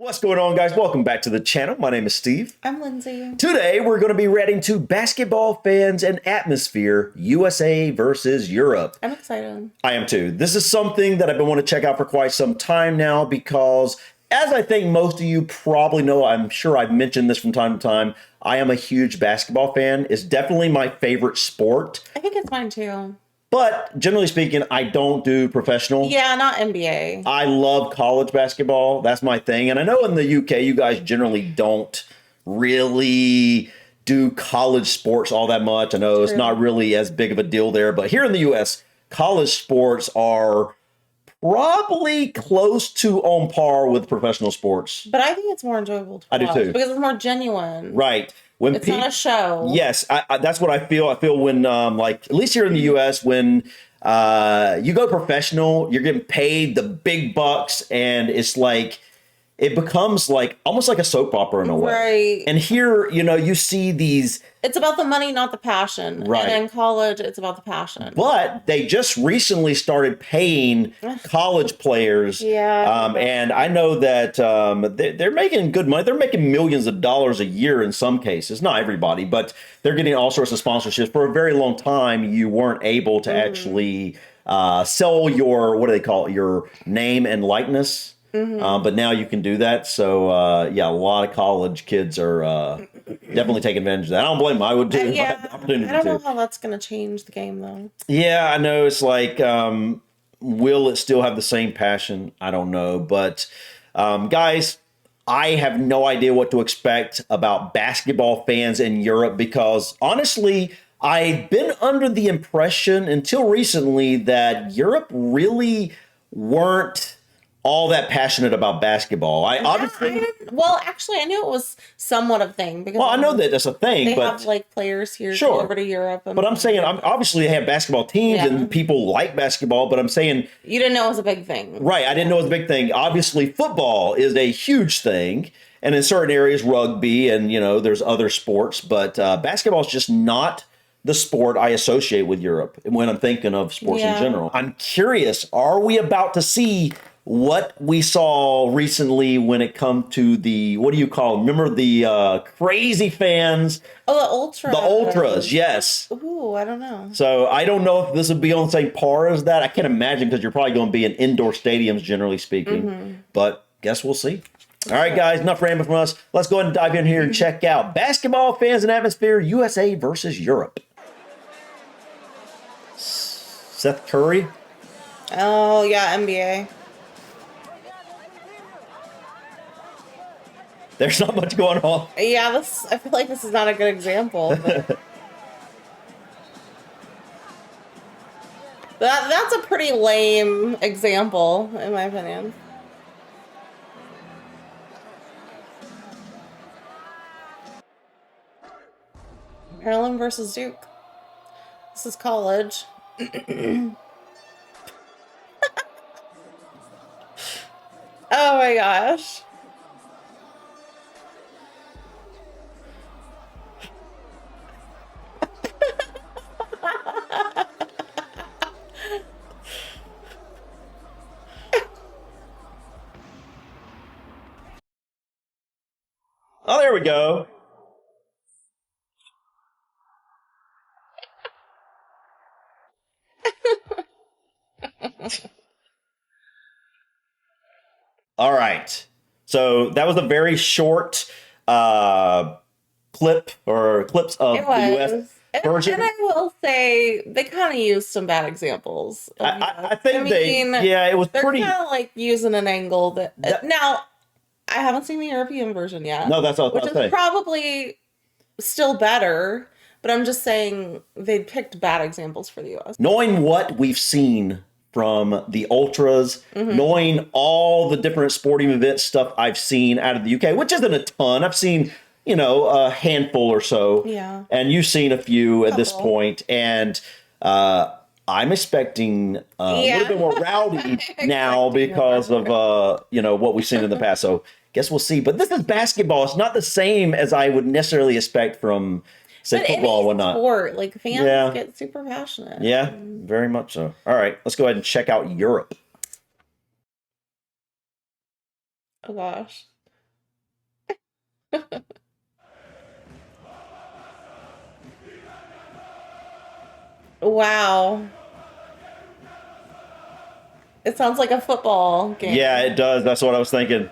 What's going on, guys? Welcome back to the channel. My name is Steve. I'm Lindsay. Today, we're going to be reacting to Basketball Fans and Atmosphere, USA versus Europe. I'm excited. I am too. This is something that I've been wanting to check out for quite some time now because, as I think most of you probably know, I'm sure I've mentioned this from time to time, I am a huge basketball fan. It's definitely my favorite sport. I think it's mine too. But generally speaking, I don't do professional. Yeah, not NBA. I love college basketball. That's my thing. And I know in the UK, you guys generally don't really do college sports all that much. I know it's not really as big of a deal there. But here in the US, college sports are probably close to on par with professional sports. But I think it's more enjoyable to watch. I do too. Because it's more genuine. Right. When it's not a show. Yes, that's what I feel. I feel when, like, at least here in the U.S., when you go professional, you're getting paid the big bucks, and it's like, it becomes like almost like a soap opera in a way. Right. And here, you see these. It's about the money, not the passion. Right. And in college, it's about the passion. But they just recently started paying college players. Yeah. And I know that they're making good money. They're making millions of dollars a year in some cases. Not everybody, but they're getting all sorts of sponsorships. For a very long time, you weren't able to actually sell your, what do they call it, your name and likeness. But now you can do that. So, yeah, a lot of college kids are definitely taking advantage of that. I don't blame them. I would too. Yeah, I had the opportunity I don't know to. how that's going to change the game, though. Yeah, I know. It's like, will it still have the same passion? I don't know. But, guys, I have no idea what to expect about basketball fans in Europe because, honestly, I've been under the impression until recently that Europe really weren't all that passionate about basketball. Well, actually, I knew it was somewhat of a thing because I know that that's a thing, they but have like players here sure. go over to Europe. But I'm saying, obviously, they have basketball teams and people like basketball. But I'm saying you didn't know it was a big thing, right? I didn't know it was a big thing. Obviously, football is a huge thing, and in certain areas, rugby, and there's other sports. But basketball is just not the sport I associate with Europe when I'm thinking of sports in general. I'm curious: are we about to see what we saw recently when it comes to the, what do you call them? Remember the crazy fans? Oh, the ultras. The ultras, yes. Ooh, I don't know. So I don't know if this would be on the same par as that. I can't imagine because you're probably going to be in indoor stadiums, generally speaking. But guess we'll see. All right, guys, enough rambling from us. Let's go ahead and dive in here and check out Basketball Fans and Atmosphere, USA versus Europe. Seth Curry. Oh, yeah, NBA. There's not much going on. Yeah, I feel like this is not a good example. But that's a pretty lame example, in my opinion. Maryland versus Duke. This is college. Oh my gosh. Oh, there we go. All right. So that was a very short clip or clips of the U.S. version. And I will say they kind of used some bad examples. I think it was they're pretty. They're kind of like using an angle that now I haven't seen the European version yet. No, that's all. Which is probably still better. But I'm just saying they picked bad examples for the U.S. Knowing what we've seen from the ultras, knowing all the different sporting event stuff I've seen out of the UK, which isn't a ton. I've seen, a handful or so. Yeah. And you've seen a few at this point. And I'm expecting a little bit more rowdy now because of, what we've seen in the past. So guess we'll see. But this is basketball. It's not the same as I would necessarily expect from, say, football and whatnot. Sport, like fans get super passionate. Yeah, very much so. All right, let's go ahead and check out Europe. Oh gosh. Wow. It sounds like a football game. Yeah, it does. That's what I was thinking.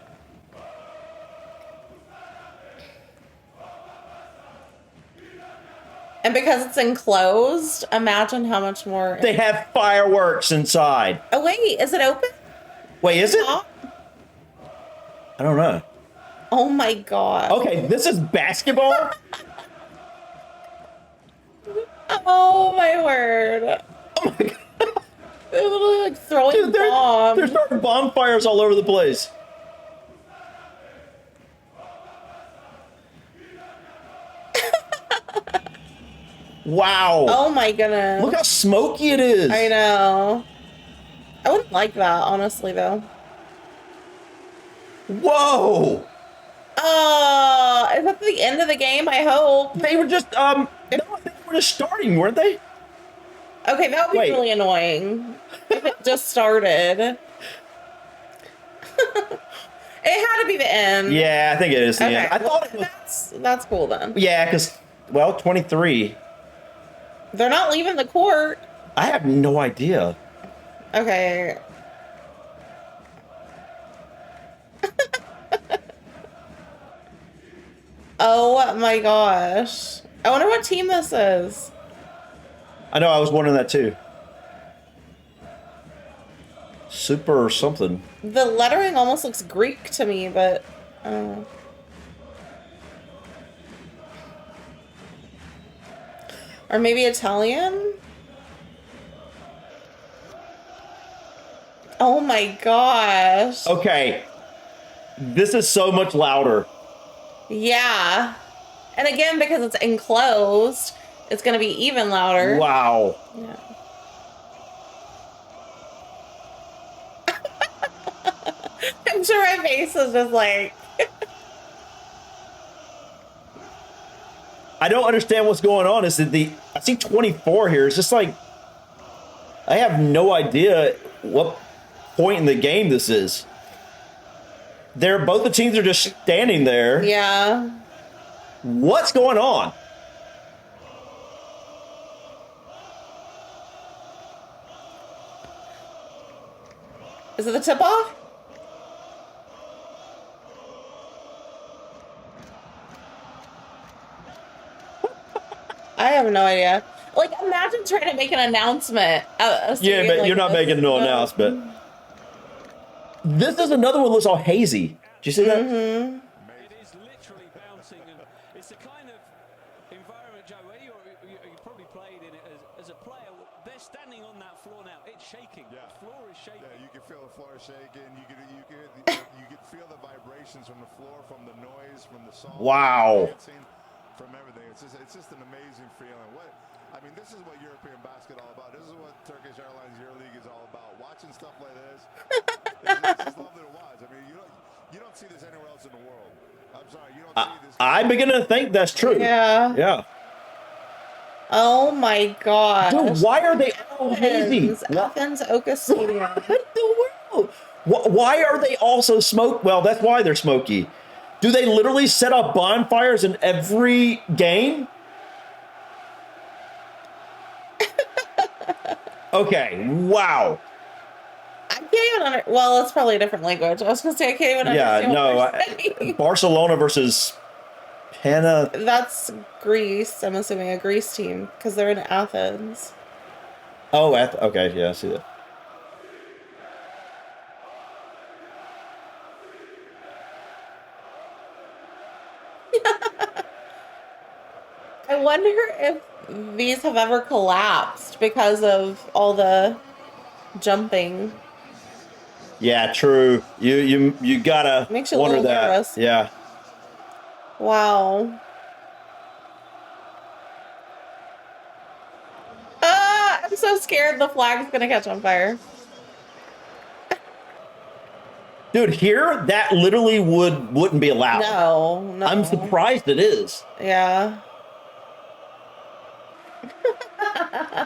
And because it's enclosed, imagine how much more. They have fireworks inside. Oh, wait, is it open? Wait, is it? Oh, I don't know. oh my God. Okay, this is basketball? Oh my word. Oh my God. They're literally like throwing Dude, bombs. they're starting bonfires all over the place. Wow. Oh my goodness. Look how smoky it is. I know. I wouldn't like that, honestly, though. Whoa. Is that the end of the game? I hope. They were just, no, I think they were just starting, weren't they? Okay, that would be Wait. really annoying if it just started. It had to be the end. Yeah, I think it is the Okay, end. I well, thought it was, that's cool then. yeah, because, well, 23. They're not leaving the court. I have no idea. Okay. Oh my gosh. I wonder what team this is. I know, I was wondering that too. Super or something. The lettering almost looks Greek to me, but I don't know. Or maybe Italian? Oh my gosh. Okay. This is so much louder. Yeah. And again, because it's enclosed, it's going to be even louder. Wow. Yeah. I'm sure my face is just like... I don't understand what's going on. Is that I see 24 here. It's just like, I have no idea what point in the game this is. Both the teams are just standing there. Yeah. What's going on? Is it the tip-off? I have no idea. Like, imagine trying to make an announcement. Yeah, but you're not making no announcement. This is another one that looks all hazy. Did you see that? Mm-hmm. It is literally bouncing, and it's the kind of environment, Joe, where you probably played in it as a player. They're standing on that floor now. It's shaking. Yeah. The floor is shaking. Yeah, you can feel the floor shaking. You can feel the vibrations from the floor, from the noise, from the song. Wow. Dancing, from everything. It's just an amazing feeling. This is what European basketball all about. This is what Turkish Airlines EuroLeague is all about. Watching stuff like this, it's lovely to watch. You don't see this anywhere else in the world. I'm sorry, you don't see this. I begin to think that's true. Yeah. Yeah. Oh my god. Dude, why are they all hazy? Athens Oka Stadium. What the world? Why are they all so smoke? Well, that's why they're smoky. Do they literally set up bonfires in every game? Okay, wow. I can't even well, it's probably a different language. I was gonna say I can't even understand what they're saying. Barcelona versus Pana. That's Greece. I'm assuming a Greece team because they're in Athens. Oh, okay, yeah, I see that. I wonder if these have ever collapsed because of all the jumping. Yeah, true. You gotta Makes you a wonder little that. nervous. Yeah. Wow. I'm so scared the flag's gonna catch on fire. Dude, here that literally wouldn't be allowed. No. I'm surprised it is. Yeah.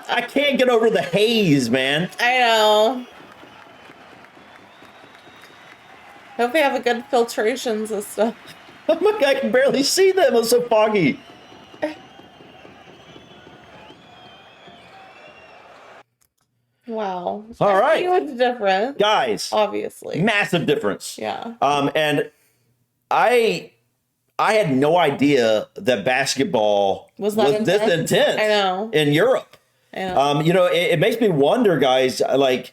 I can't get over the haze, man. I know. Hope they have a good filtration system. Oh my God, I can barely see them. It's so foggy. Wow. All right. Huge difference. Guys, Obviously. massive difference. Yeah. And I had no idea that basketball Was was that this intense? intense I know. in Europe. I know. It makes me wonder, guys, like,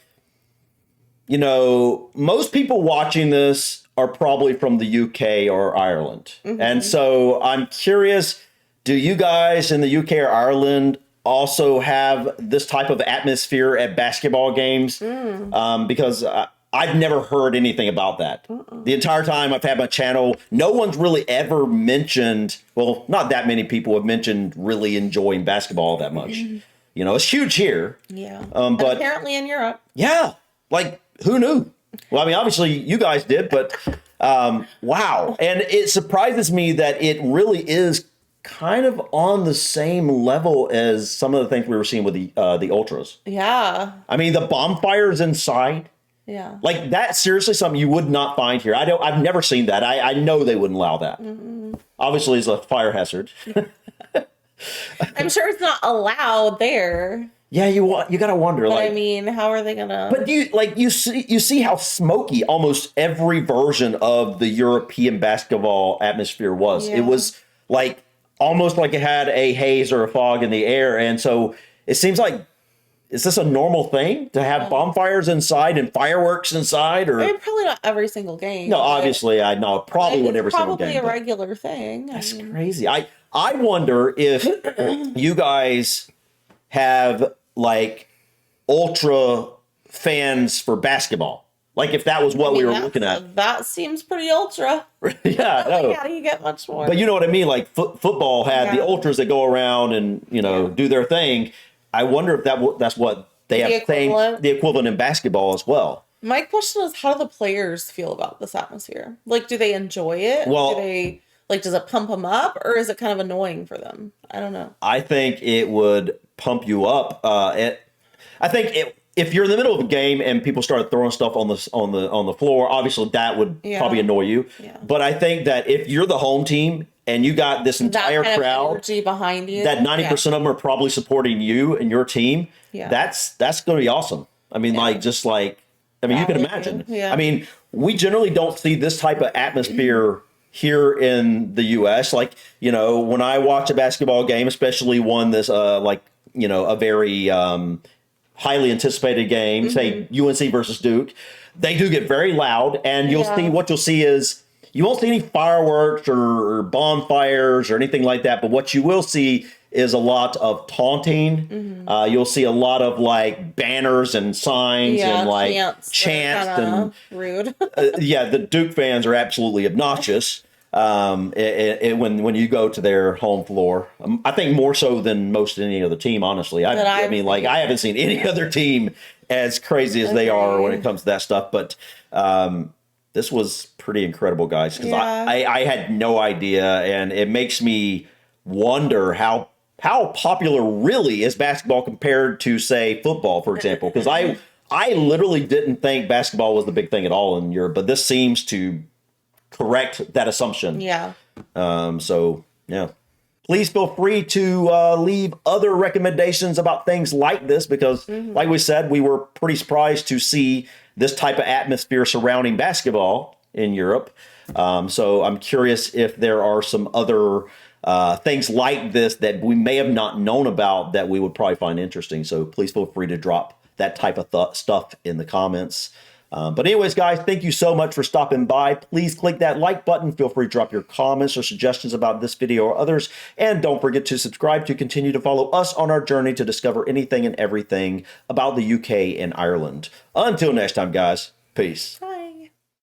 most people watching this are probably from the UK or Ireland. And so I'm curious, do you guys in the UK or Ireland also have this type of atmosphere at basketball games? Because I've never heard anything about that. The entire time I've had my channel, no one's really ever mentioned, well, not that many people have mentioned really enjoying basketball that much. It's huge here. Yeah. But apparently in Europe. yeah, like who knew? Well, I mean, obviously you guys did, but wow. And it surprises me that it really is kind of on the same level as some of the things we were seeing with the ultras. Yeah. I mean, the bonfires inside, Yeah. like that's seriously something you would not find here. I've never seen that. I know they wouldn't allow that. Obviously, it's a fire hazard. I'm sure it's not allowed there. Yeah, you got to wonder. But like, I mean, how are they gonna? but you see how smoky almost every version of the European basketball atmosphere was. Yeah. It was like almost like it had a haze or a fog in the air, and so it seems like, is this a normal thing to have bonfires inside and fireworks inside? Or I mean, probably not every single game. no, but obviously I know probably it's with every single probably game. a but regular thing. That's crazy. I wonder if you guys have like ultra fans for basketball. Like if that was what we were looking at. That seems pretty ultra. Yeah, I know. How do you get much more? But you know what I mean? Like football had the ultras that go around and, do their thing. I wonder if that's what they have the equivalent in basketball as well. My question is, how do the players feel about this atmosphere? Like, do they enjoy it? Well, does it pump them up, or is it kind of annoying for them? I don't know. I think it would pump you up. I think if you're in the middle of a game and people start throwing stuff on the floor, obviously that would probably annoy you. Yeah. But I think that if you're the home team and you got this entire that kind crowd of energy behind you, that 90% of them are probably supporting you and your team, that's going to be awesome. I mean, you can imagine. Yeah. I mean, we generally don't see this type of atmosphere here in the U.S. Like, when I watch a basketball game, especially one that's a very highly anticipated game, say UNC versus Duke, they do get very loud, and you'll see is you won't see any fireworks or bonfires or anything like that. But what you will see is a lot of taunting. You'll see a lot of like banners and signs and like chants and rude. the Duke fans are absolutely obnoxious. When you go to their home floor, I think more so than most any other team. Honestly, I haven't seen any other team as crazy as they are when it comes to that stuff. But this was pretty incredible, guys, because I had no idea, and it makes me wonder how popular really is basketball compared to, say, football, for example. Because I literally didn't think basketball was the big thing at all in Europe, but this seems to correct that assumption. Yeah. So, yeah. Please feel free to leave other recommendations about things like this because, like we said, we were pretty surprised to see this type of atmosphere surrounding basketball in Europe. So I'm curious if there are some other things like this that we may have not known about that we would probably find interesting. So please feel free to drop that type of stuff in the comments. But anyways, guys, thank you so much for stopping by. Please click that like button. Feel free to drop your comments or suggestions about this video or others. And don't forget to subscribe to continue to follow us on our journey to discover anything and everything about the UK and Ireland. Until next time, guys, peace. Bye.